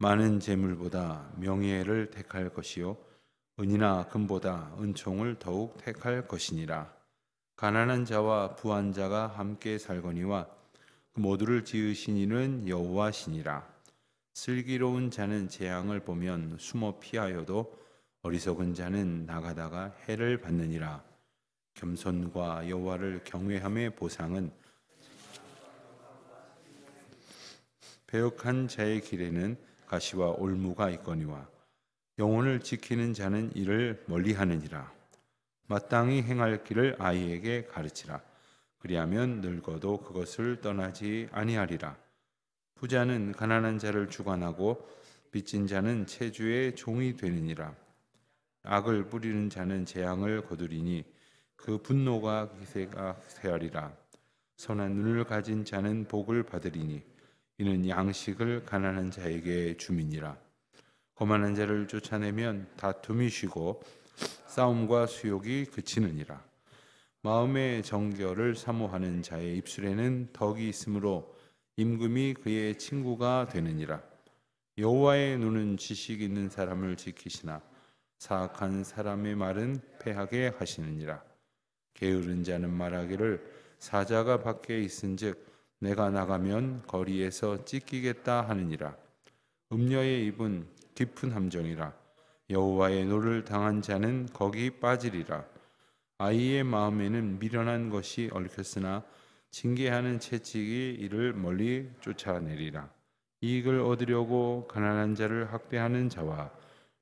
많은 재물보다 명예를 택할 것이요 은이나 금보다 은총을 더욱 택할 것이니라. 가난한 자와 부한 자가 함께 살거니와 그 모두를 지으신 이는 여호와시니라. 슬기로운 자는 재앙을 보면 숨어 피하여도 어리석은 자는 나가다가 해를 받느니라. 겸손과 여호와를 경외함의 보상은 배역한 자의 길에는 가시와 올무가 있거니와 영혼을 지키는 자는 이를 멀리하느니라. 마땅히 행할 길을 아이에게 가르치라. 그리하면 늙어도 그것을 떠나지 아니하리라. 부자는 가난한 자를 주관하고 빚진 자는 체주의 종이 되느니라. 악을 뿌리는 자는 재앙을 거두리니 그 분노가 기세하리라. 선한 눈을 가진 자는 복을 받으리니 이는 양식을 가난한 자에게 주민이라. 거만한 자를 쫓아내면 다툼이 쉬고 싸움과 수욕이 그치느니라. 마음의 정결을 사모하는 자의 입술에는 덕이 있으므로 임금이 그의 친구가 되느니라. 여호와의 눈은 지식 있는 사람을 지키시나 사악한 사람의 말은 패하게 하시느니라. 게으른 자는 말하기를 사자가 밖에 있은즉 내가 나가면 거리에서 찢기겠다 하느니라. 음녀의 입은 깊은 함정이라. 여호와의 노를 당한 자는 거기 빠지리라. 아이의 마음에는 미련한 것이 얽혔으나 징계하는 채찍이 이를 멀리 쫓아내리라. 이익을 얻으려고 가난한 자를 학대하는 자와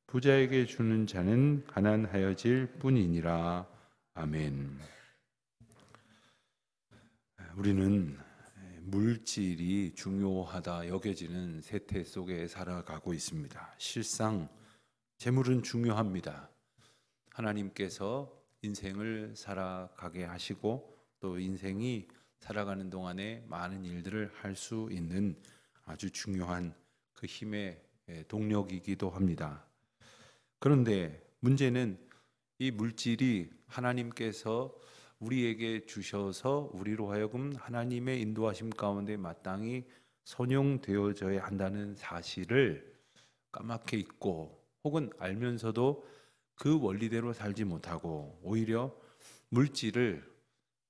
부자에게 주는 자는 가난하여질 뿐이니라. 아멘. 우리는 물질이 중요하다 여겨지는 세태 속에 살아가고 있습니다. 실상 재물은 중요합니다. 하나님께서 인생을 살아가게 하시고 또 인생이 살아가는 동안에 많은 일들을 할 수 있는 아주 중요한 그 힘의 동력이기도 합니다. 그런데 문제는 이 물질이 하나님께서 우리에게 주셔서 우리로 하여금 하나님의 인도하심 가운데 마땅히 선용되어져야 한다는 사실을 까맣게 잊고 혹은 알면서도 그 원리대로 살지 못하고 오히려 물질을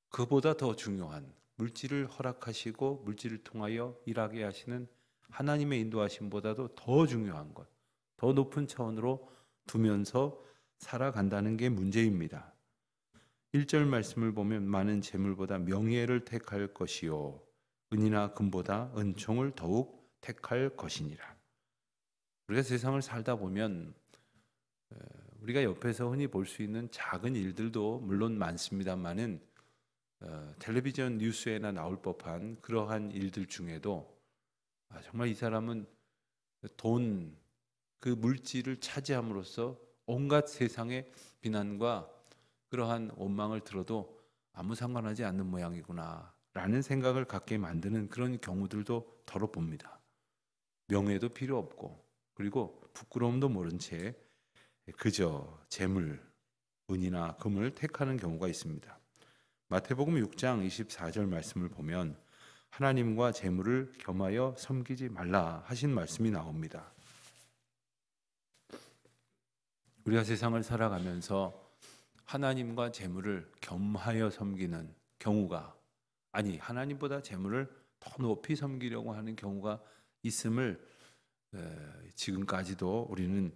그보다 더 중요한 물질을 허락하시고 물질을 통하여 일하게 하시는 하나님의 인도하심보다도 더 중요한 것, 더 높은 차원으로 두면서 살아간다는 게 문제입니다. 1절 말씀을 보면 많은 재물보다 명예를 택할 것이요 은이나 금보다 은총을 더욱 택할 것이니라. 우리가 세상을 살다 보면 우리가 옆에서 흔히 볼 수 있는 작은 일들도 물론 많습니다만은 텔레비전 뉴스에나 나올 법한 그러한 일들 중에도 정말 이 사람은 돈, 그 물질을 차지함으로써 온갖 세상의 비난과 그러한 원망을 들어도 아무 상관하지 않는 모양이구나 라는 생각을 갖게 만드는 그런 경우들도 더러 봅니다. 명예도 필요 없고 그리고 부끄러움도 모른 채 그저 재물, 은이나 금을 택하는 경우가 있습니다. 마태복음 6장 24절 말씀을 보면 하나님과 재물을 겸하여 섬기지 말라 하신 말씀이 나옵니다. 우리가 세상을 살아가면서 하나님과 재물을 겸하여 섬기는 경우가 아니 하나님보다 재물을 더 높이 섬기려고 하는 경우가 있음을 지금까지도 우리는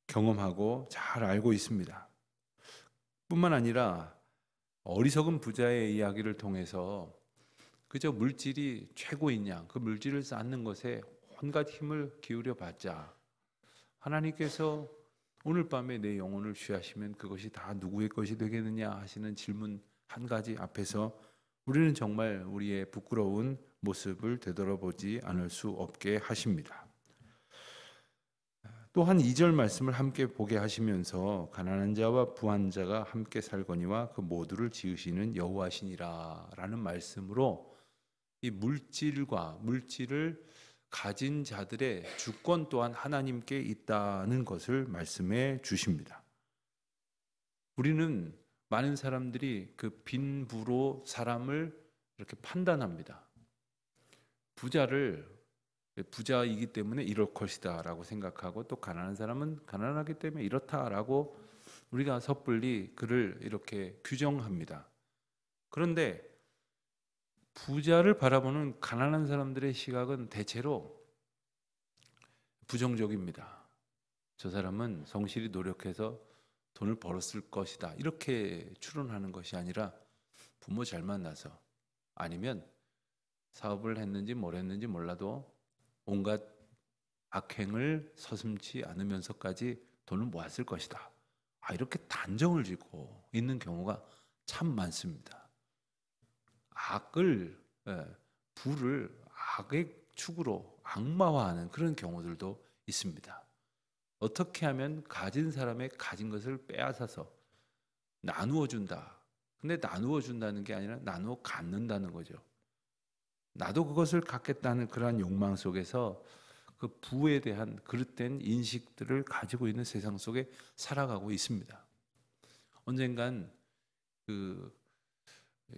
경험하고 잘 알고 있습니다. 뿐만 아니라 어리석은 부자의 이야기를 통해서 그저 물질이 최고인 양, 그 물질을 쌓는 것에 온갖 힘을 기울여 봤자 하나님께서 오늘 밤에 내 영혼을 취하시면 그것이 다 누구의 것이 되겠느냐 하시는 질문 한 가지 앞에서 우리는 정말 우리의 부끄러운 모습을 되돌아보지 않을 수 없게 하십니다. 또한 2절 말씀을 함께 보게 하시면서 가난한 자와 부한 자가 함께 살거니와 그 모두를 지으시는 여호와시니라 라는 말씀으로 이 물질과 물질을 가진 자들의 주권 또한 하나님께 있다는 것을 말씀해 주십니다. 우리는 많은 사람들이 그 빈부로 사람을 이렇게 판단합니다. 부자를 부자이기 때문에 이럴 것이다라고 생각하고, 또 가난한 사람은 가난하기 때문에 이렇다라고 우리가 섣불리 그를 이렇게 규정합니다. 그런데 부자를 바라보는 가난한 사람들의 시각은 대체로 부정적입니다. 저 사람은 성실히 노력해서 돈을 벌었을 것이다, 이렇게 추론하는 것이 아니라 부모 잘 만나서, 아니면 사업을 했는지 뭘 했는지 몰라도 온갖 악행을 서슴지 않으면서까지 돈을 모았을 것이다, 이렇게 단정을 짓고 있는 경우가 참 많습니다. 악을, 부를 악의 축으로 악마화하는 그런 경우들도 있습니다. 어떻게 하면 가진 사람의 가진 것을 빼앗아서 나누어 준다. 근데 나누어 준다는 게 아니라 나누어 갖는다는 거죠. 나도 그것을 갖겠다는 그러한 욕망 속에서 그 부에 대한 그릇된 인식들을 가지고 있는 세상 속에 살아가고 있습니다. 언젠간 그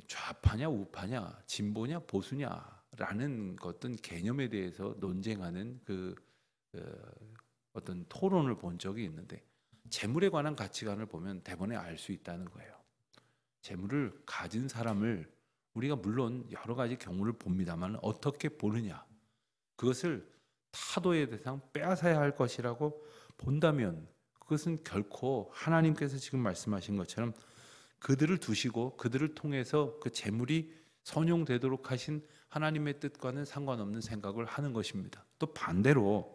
좌파냐 우파냐 진보냐 보수냐라는 어떤 개념에 대해서 논쟁하는 어떤 토론을 본 적이 있는데, 재물에 관한 가치관을 보면 대번에 알 수 있다는 거예요. 재물을 가진 사람을 우리가 물론 여러 가지 경우를 봅니다만 어떻게 보느냐, 그것을 타도의 대상 빼앗아야 할 것이라고 본다면 그것은 결코 하나님께서 지금 말씀하신 것처럼 그들을 두시고 그들을 통해서 그 재물이 선용되도록 하신 하나님의 뜻과는 상관없는 생각을 하는 것입니다. 또 반대로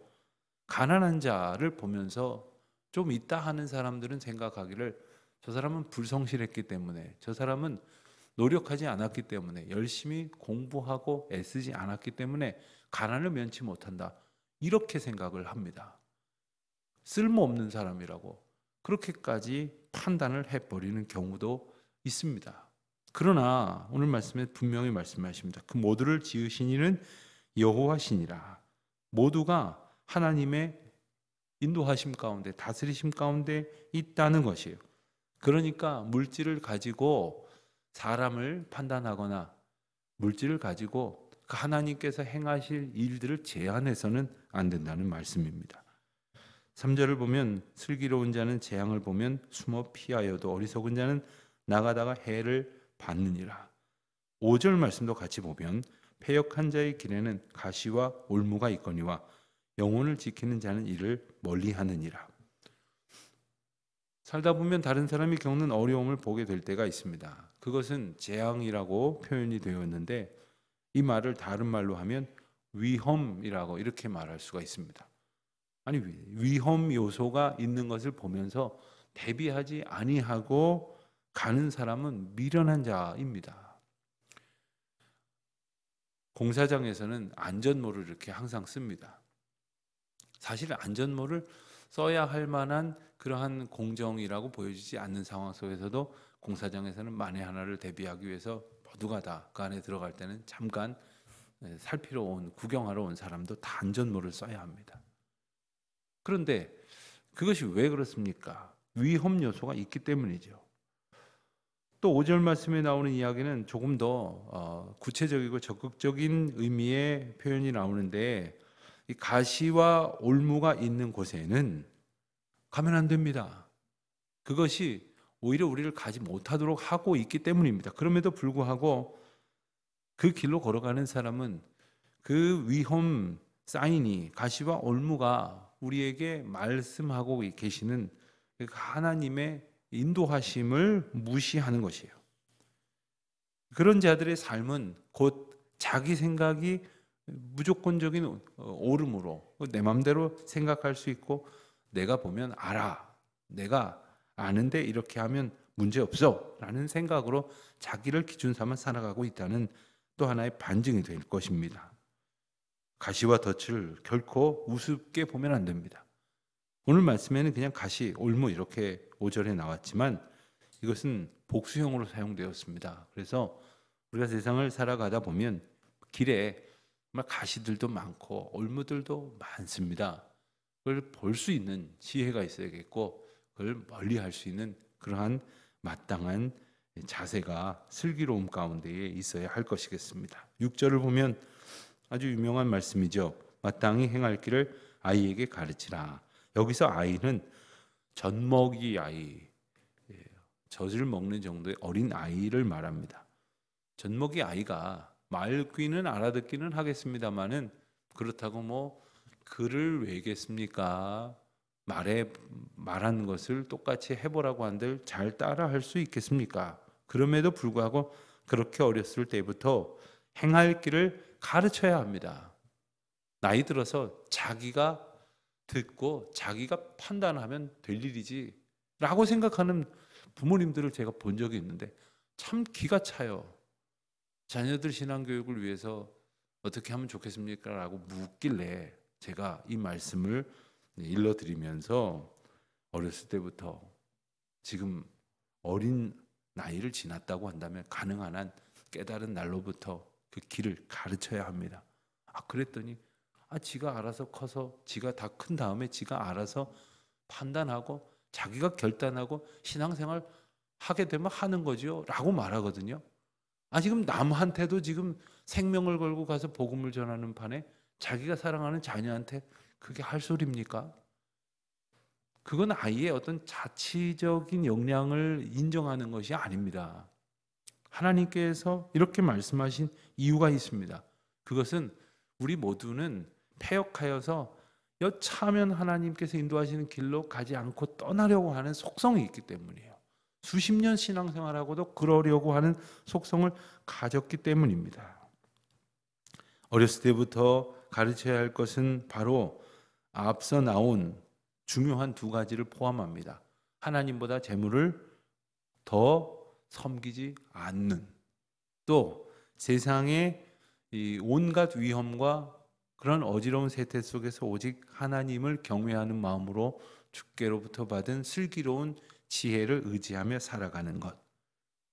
가난한 자를 보면서 좀 있다 하는 사람들은 생각하기를, 저 사람은 불성실했기 때문에, 저 사람은 노력하지 않았기 때문에, 열심히 공부하고 애쓰지 않았기 때문에 가난을 면치 못한다, 이렇게 생각을 합니다. 쓸모없는 사람이라고 그렇게까지 판단을 해버리는 경우도 있습니다. 그러나 오늘 말씀에 분명히 말씀하십니다. 그 모두를 지으신 이는 여호와시니라. 모두가 하나님의 인도하심 가운데, 다스리심 가운데 있다는 것이에요. 그러니까 물질을 가지고 사람을 판단하거나 물질을 가지고 그 하나님께서 행하실 일들을 제한해서는 안 된다는 말씀입니다. 3절을 보면 슬기로운 자는 재앙을 보면 숨어 피하여도 어리석은 자는 나가다가 해를 받느니라. 5절 말씀도 같이 보면 패역한 자의 길에는 가시와 올무가 있거니와 영혼을 지키는 자는 이를 멀리하느니라. 살다 보면 다른 사람이 겪는 어려움을 보게 될 때가 있습니다. 그것은 재앙이라고 표현이 되어 있는데, 이 말을 다른 말로 하면 위험이라고 이렇게 말할 수가 있습니다. 아니, 위험 요소가 있는 것을 보면서 대비하지 아니하고 가는 사람은 미련한 자입니다. 공사장에서는 안전모를 이렇게 항상 씁니다. 사실 안전모를 써야 할 만한 그러한 공정이라고 보여지지 않는 상황 속에서도 공사장에서는 만에 하나를 대비하기 위해서 모두가 다 그 안에 들어갈 때는 잠깐 살피러 온, 구경하러 온 사람도 다 안전모를 써야 합니다. 그런데 그것이 왜 그렇습니까? 위험 요소가 있기 때문이죠. 또 5절 말씀에 나오는 이야기는 조금 더 구체적이고 적극적인 의미의 표현이 나오는데, 이 가시와 올무가 있는 곳에는 가면 안 됩니다. 그것이 오히려 우리를 가지 못하도록 하고 있기 때문입니다. 그럼에도 불구하고 그 길로 걸어가는 사람은 그 위험 사인이, 가시와 올무가 우리에게 말씀하고 계시는 하나님의 인도하심을 무시하는 것이에요. 그런 자들의 삶은 곧 자기 생각이 무조건적인 옳음으로 내 마음대로 생각할 수 있고, 내가 보면 알아, 내가 아는데 이렇게 하면 문제없어 라는 생각으로 자기를 기준 삼아 살아가고 있다는 또 하나의 반증이 될 것입니다. 가시와 덫을 결코 우습게 보면 안 됩니다. 오늘 말씀에는 그냥 가시, 올무 이렇게 5절에 나왔지만 이것은 복수형으로 사용되었습니다. 그래서 우리가 세상을 살아가다 보면 길에 정말 가시들도 많고 올무들도 많습니다. 그걸 볼 수 있는 지혜가 있어야겠고, 그걸 멀리할 수 있는 그러한 마땅한 자세가 슬기로움 가운데에 있어야 할 것이겠습니다. 6절을 보면 아주 유명한 말씀이죠. 마땅히 행할 길을 아이에게 가르치라. 여기서 아이는 젖먹이 아이, 젖을 먹는 정도의 어린 아이를 말합니다. 젖먹이 아이가 말귀는 알아듣기는 하겠습니다만은 그렇다고 뭐 글을 외겠습니까? 말한 것을 똑같이 해보라고 한들 잘 따라할 수 있겠습니까? 그럼에도 불구하고 그렇게 어렸을 때부터 행할 길을 가르쳐야 합니다. 나이 들어서 자기가 듣고 자기가 판단하면 될 일이지 라고 생각하는 부모님들을 제가 본 적이 있는데 참 기가 차요. 자녀들 신앙교육을 위해서 어떻게 하면 좋겠습니까? 라고 묻길래 제가 이 말씀을 일러드리면서 어렸을 때부터 지금 어린 나이를 지났다고 한다면 가능한 한 깨달은 날로부터 그 길을 가르쳐야 합니다. 그랬더니 지가 알아서 커서 지가 다 큰 다음에 지가 알아서 판단하고 자기가 결단하고 신앙생활 하게 되면 하는 거죠 라고 말하거든요. 지금 남한테도 지금 생명을 걸고 가서 복음을 전하는 판에 자기가 사랑하는 자녀한테 그게 할 소리입니까? 그건 아이의 어떤 자치적인 역량을 인정하는 것이 아닙니다. 하나님께서 이렇게 말씀하신 이유가 있습니다. 그것은 우리 모두는 패역하여서 여차하면 하나님께서 인도하시는 길로 가지 않고 떠나려고 하는 속성이 있기 때문이에요. 수십 년 신앙생활하고도 그러려고 하는 속성을 가졌기 때문입니다. 어렸을 때부터 가르쳐야 할 것은 바로 앞서 나온 중요한 두 가지를 포함합니다. 하나님보다 재물을 더 섬기지 않는, 또 세상의 이 온갖 위험과 그런 어지러운 세태 속에서 오직 하나님을 경외하는 마음으로 주께로부터 받은 슬기로운 지혜를 의지하며 살아가는 것,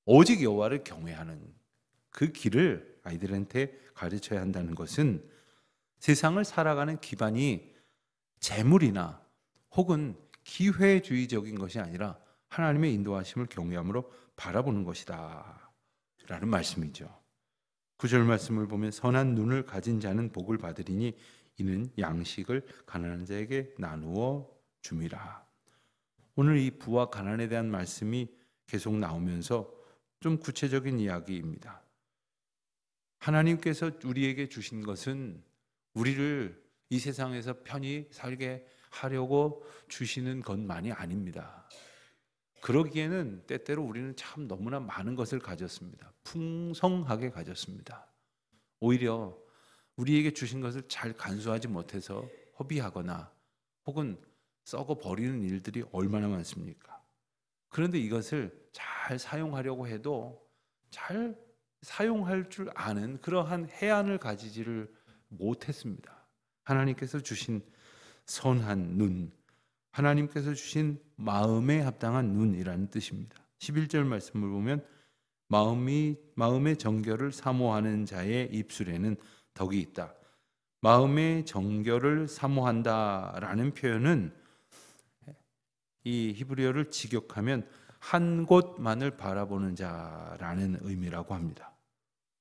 오직 여호와를 경외하는 그 길을 아이들한테 가르쳐야 한다는 것은 세상을 살아가는 기반이 재물이나 혹은 기회주의적인 것이 아니라 하나님의 인도하심을 경외함으로 바라보는 것이다 라는 말씀이죠. 9절 말씀을 보면 선한 눈을 가진 자는 복을 받으리니 이는 양식을 가난한 자에게 나누어 줌이라. 오늘 이 부와 가난에 대한 말씀이 계속 나오면서 좀 구체적인 이야기입니다. 하나님께서 우리에게 주신 것은 우리를 이 세상에서 편히 살게 하려고 주시는 것만이 아닙니다. 그러기에는 때때로 우리는 참 너무나 많은 것을 가졌습니다. 풍성하게 가졌습니다. 오히려 우리에게 주신 것을 잘 간수하지 못해서 허비하거나 혹은 썩어 버리는 일들이 얼마나 많습니까? 그런데 이것을 잘 사용하려고 해도 잘 사용할 줄 아는 그러한 해안을 가지지를 못했습니다. 하나님께서 주신 선한 눈, 하나님께서 주신 마음에 합당한 눈이라는 뜻입니다. 11절 말씀을 보면 마음의 정결을 사모하는 자의 입술에는 덕이 있다. 마음의 정결을 사모한다라는 표현은 이 히브리어를 직역하면 한 곳만을 바라보는 자라는 의미라고 합니다.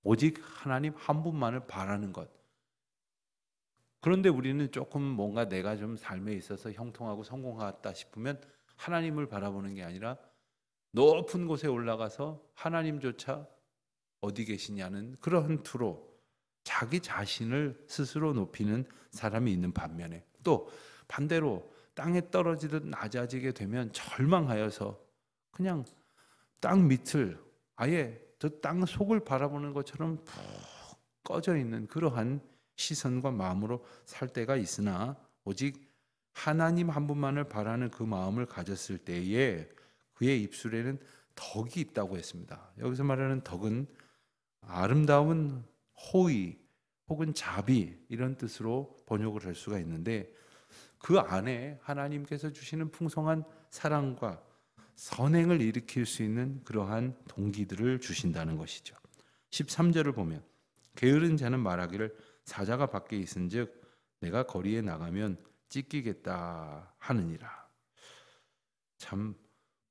오직 하나님 한 분만을 바라는 것. 그런데 우리는 조금 뭔가 내가 좀 삶에 있어서 형통하고 성공하다 싶으면 하나님을 바라보는 게 아니라 높은 곳에 올라가서 하나님조차 어디 계시냐는 그러한 투로 자기 자신을 스스로 높이는 사람이 있는 반면에, 또 반대로 땅에 떨어지듯 낮아지게 되면 절망하여서 그냥 땅 밑을, 아예 저 땅 속을 바라보는 것처럼 푹 꺼져 있는 그러한 시선과 마음으로 살 때가 있으나, 오직 하나님 한 분만을 바라는 그 마음을 가졌을 때에 그의 입술에는 덕이 있다고 했습니다. 여기서 말하는 덕은 아름다운 호의 혹은 자비 이런 뜻으로 번역을 할 수가 있는데, 그 안에 하나님께서 주시는 풍성한 사랑과 선행을 일으킬 수 있는 그러한 동기들을 주신다는 것이죠. 13절을 보면 게으른 자는 말하기를 사자가 밖에 있은즉 내가 거리에 나가면 찢기겠다 하느니라. 참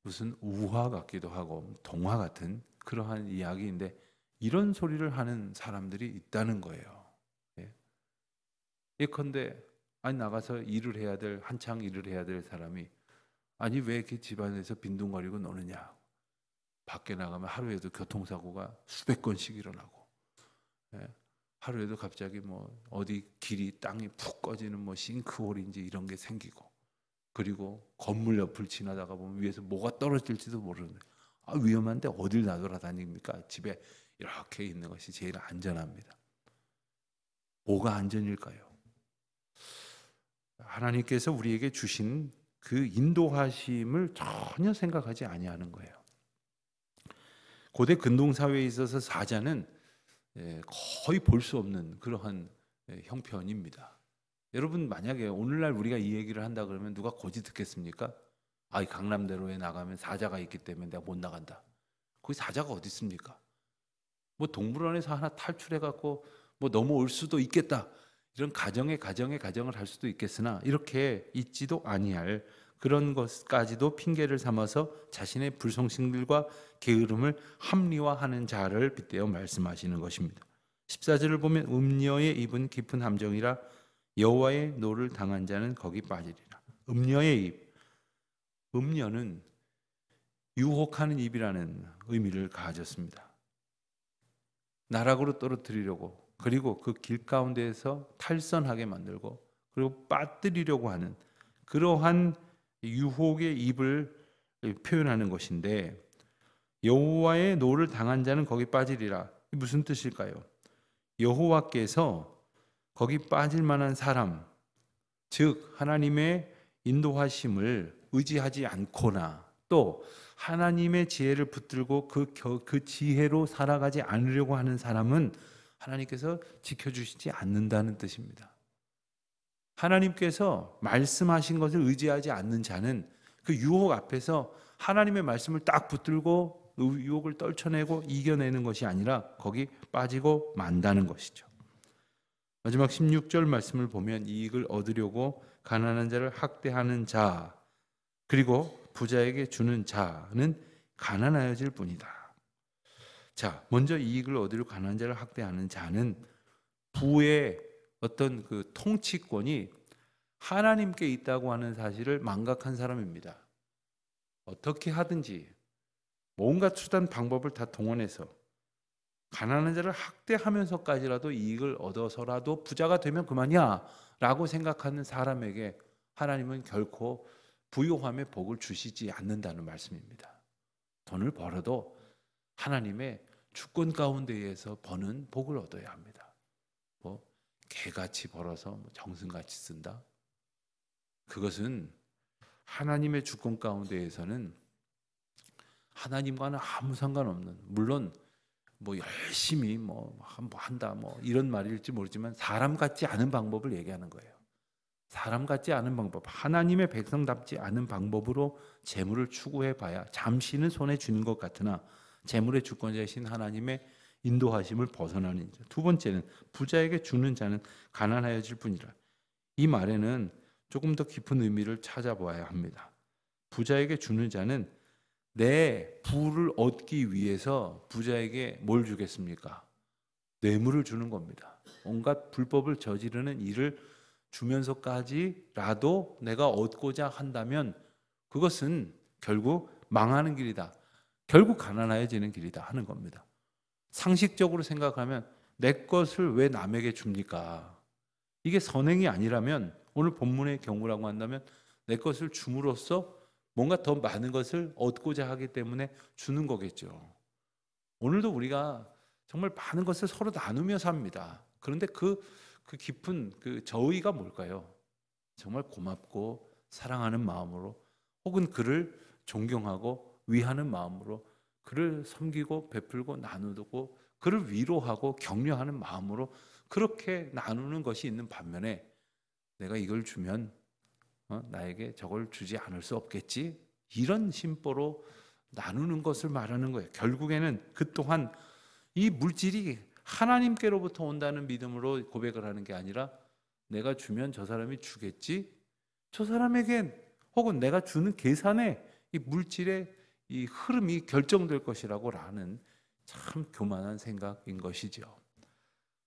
무슨 우화 같기도 하고 동화 같은 그러한 이야기인데 이런 소리를 하는 사람들이 있다는 거예요. 예컨대 아니 나가서 일을 해야 될 한창 일을 해야 될 사람이 아니 왜 이렇게 집안에서 빈둥거리고 노느냐. 밖에 나가면 하루에도 교통사고가 수백 건씩 일어나고, 예? 하루에도 갑자기 뭐 어디 길이 땅이 푹 꺼지는 뭐 싱크홀인지 이런 게 생기고, 그리고 건물 옆을 지나다가 보면 위에서 뭐가 떨어질지도 모르는, 위험한데 어딜 나돌아다닙니까? 집에 이렇게 있는 것이 제일 안전합니다. 뭐가 안전일까요? 하나님께서 우리에게 주신 그 인도하심을 전혀 생각하지 아니하는 거예요. 고대 근동 사회에 있어서 사자는 거의 볼 수 없는 그러한 형편입니다. 여러분 만약에 오늘날 우리가 이 얘기를 한다 그러면 누가 고지 듣겠습니까? 이 강남대로에 나가면 사자가 있기 때문에 내가 못 나간다. 거기 사자가 어디 있습니까? 뭐 동물원에서 하나 탈출해 갖고 뭐 넘어올 수도 있겠다. 이런 가정을 할 수도 있겠으나 이렇게 있지도 아니할 그런 것까지도 핑계를 삼아서 자신의 불성실과 게으름을 합리화하는 자를 빗대어 말씀하시는 것입니다. 14절을 보면 음녀의 입은 깊은 함정이라 여호와의 노를 당한 자는 거기 빠지리라. 음녀의 입, 음녀는 유혹하는 입이라는 의미를 가졌습니다. 나락으로 떨어뜨리려고, 그리고 그 길 가운데에서 탈선하게 만들고, 그리고 빠뜨리려고 하는 그러한 유혹의 입을 표현하는 것인데, 여호와의 노를 당한 자는 거기 빠지리라. 무슨 뜻일까요? 여호와께서 거기 빠질 만한 사람, 즉 하나님의 인도하심을 의지하지 않거나 또 하나님의 지혜를 붙들고 그 지혜로 살아가지 않으려고 하는 사람은 하나님께서 지켜주시지 않는다는 뜻입니다. 하나님께서 말씀하신 것을 의지하지 않는 자는 그 유혹 앞에서 하나님의 말씀을 딱 붙들고 유혹을 떨쳐내고 이겨내는 것이 아니라 거기 빠지고 만다는 것이죠. 마지막 16절 말씀을 보면 이익을 얻으려고 가난한 자를 학대하는 자, 그리고 부자에게 주는 자는 가난하여질 뿐이다. 자, 먼저 이익을 얻으려고 가난한 자를 학대하는 자는 부의 어떤 그 통치권이 하나님께 있다고 하는 사실을 망각한 사람입니다. 어떻게 하든지 뭔가 수단 방법을 다 동원해서 가난한 자를 학대하면서까지라도 이익을 얻어서라도 부자가 되면 그만이야 라고 생각하는 사람에게 하나님은 결코 부요함의 복을 주시지 않는다는 말씀입니다. 돈을 벌어도 하나님의 주권 가운데에서 버는 복을 얻어야 합니다. 뭐 개같이 벌어서 정승같이 쓴다? 그것은 하나님의 주권 가운데에서는 하나님과는 아무 상관없는, 물론 뭐 열심히 뭐 한다 뭐 이런 말일지 모르지만 사람 같지 않은 방법을 얘기하는 거예요. 사람 같지 않은 방법, 하나님의 백성답지 않은 방법으로 재물을 추구해 봐야 잠시는 손에 쥐는 것 같으나 재물의 주권자이신 하나님의 인도하심을 벗어나는 자. 두 번째는 부자에게 주는 자는 가난하여질 뿐이라. 이 말에는 조금 더 깊은 의미를 찾아보아야 합니다. 부자에게 주는 자는 내 부를 얻기 위해서 부자에게 뭘 주겠습니까? 뇌물을 주는 겁니다. 온갖 불법을 저지르는 일을 주면서까지라도 내가 얻고자 한다면 그것은 결국 망하는 길이다. 결국 가난해지는 길이다 하는 겁니다. 상식적으로 생각하면 내 것을 왜 남에게 줍니까? 이게 선행이 아니라면 오늘 본문의 경우라고 한다면 내 것을 줌으로써 뭔가 더 많은 것을 얻고자 하기 때문에 주는 거겠죠. 오늘도 우리가 정말 많은 것을 서로 나누며 삽니다. 그런데 그 깊은 그 저의가 뭘까요? 정말 고맙고 사랑하는 마음으로, 혹은 그를 존경하고 위하는 마음으로, 그를 섬기고 베풀고 나누고 그를 위로하고 격려하는 마음으로 그렇게 나누는 것이 있는 반면에 내가 이걸 주면 나에게 저걸 주지 않을 수 없겠지? 이런 심보로 나누는 것을 말하는 거예요. 결국에는 그 또한 이 물질이 하나님께로부터 온다는 믿음으로 고백을 하는 게 아니라 내가 주면 저 사람이 주겠지? 저 사람에겐 혹은 내가 주는 계산에 이 물질의 이 흐름이 결정될 것이라고 라는 참 교만한 생각인 것이죠.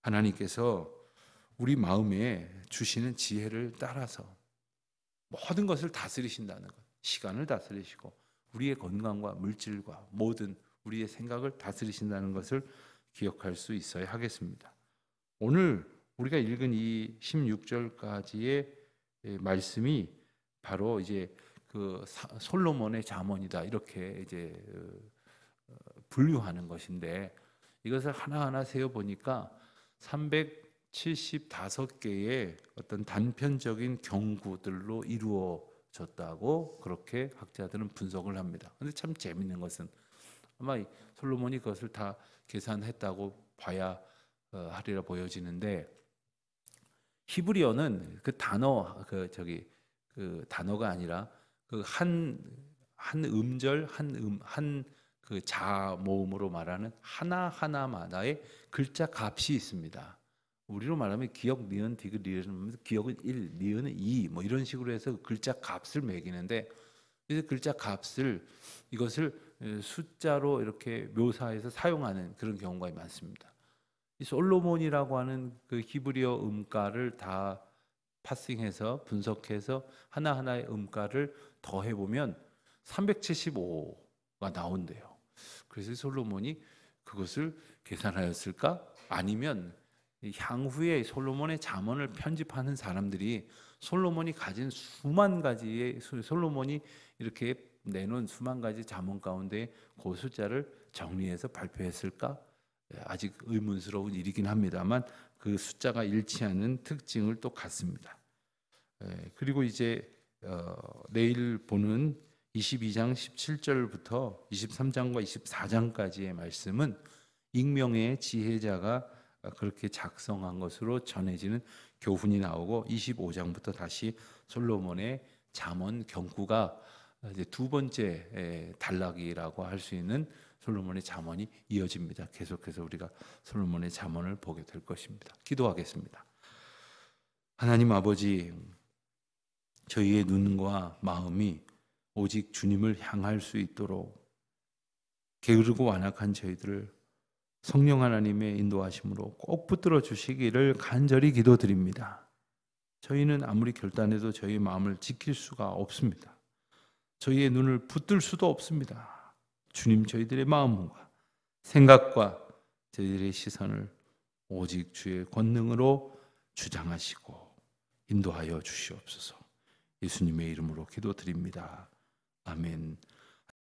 하나님께서 우리 마음에 주시는 지혜를 따라서 모든 것을 다스리신다는 것, 시간을 다스리시고 우리의 건강과 물질과 모든 우리의 생각을 다스리신다는 것을 기억할 수 있어야 하겠습니다. 오늘 우리가 읽은 이 16절까지의 말씀이 바로 이제 그 솔로몬의 잠언이다 이렇게 이제 분류하는 것인데, 이것을 하나하나 세어 보니까 375개의 어떤 단편적인 경구들로 이루어졌다고 그렇게 학자들은 분석을 합니다. 근데 참 재밌는 것은 아마 솔로몬이 그것을 다 계산했다고 봐야 하리라 보여지는데, 히브리어는 그 단어 그 단어가 아니라 그 한 음절 한 그 자모음으로 말하는 하나하나마다의 글자 값이 있습니다. 우리로 말하면 기역, 니은, 디귿, 리은, 기역은 1, 니은은 2, 뭐 이런 식으로 해서 글자 값을 매기는데, 이 글자 값을 이것을 숫자로 이렇게 묘사해서 사용하는 그런 경우가 많습니다. 이 솔로몬이라고 하는 그 히브리어 음가를 다 파싱해서 분석해서 하나하나의 음가를 더해 보면 375가 나온대요. 그래서 솔로몬이 그것을 계산하였을까? 아니면 향후에 솔로몬의 잠언을 편집하는 사람들이 솔로몬이 가진 수만 가지의 솔로몬이 이렇게 내놓은 수만 가지 잠언 가운데 그 숫자를 정리해서 발표했을까? 아직 의문스러운 일이긴 합니다만 그 숫자가 일치하는 특징을 또 갖습니다. 그리고 이제 내일 보는 22장 17절부터 23장과 24장까지의 말씀은 익명의 지혜자가 그렇게 작성한 것으로 전해지는 교훈이 나오고, 25장부터 다시 솔로몬의 잠언 경구가 이제 두 번째 단락이라고 할 수 있는 솔로몬의 잠언이 이어집니다. 계속해서 우리가 솔로몬의 잠언을 보게 될 것입니다. 기도하겠습니다. 하나님 아버지, 저희의 눈과 마음이 오직 주님을 향할 수 있도록 게으르고 완악한 저희들을 성령 하나님의 인도하심으로 꼭 붙들어 주시기를 간절히 기도드립니다. 저희는 아무리 결단해도 저희의 마음을 지킬 수가 없습니다. 저희의 눈을 붙들 수도 없습니다. 주님, 저희들의 마음과 생각과 저희들의 시선을 오직 주의 권능으로 주장하시고 인도하여 주시옵소서. 예수님의 이름으로 기도드립니다. 아멘.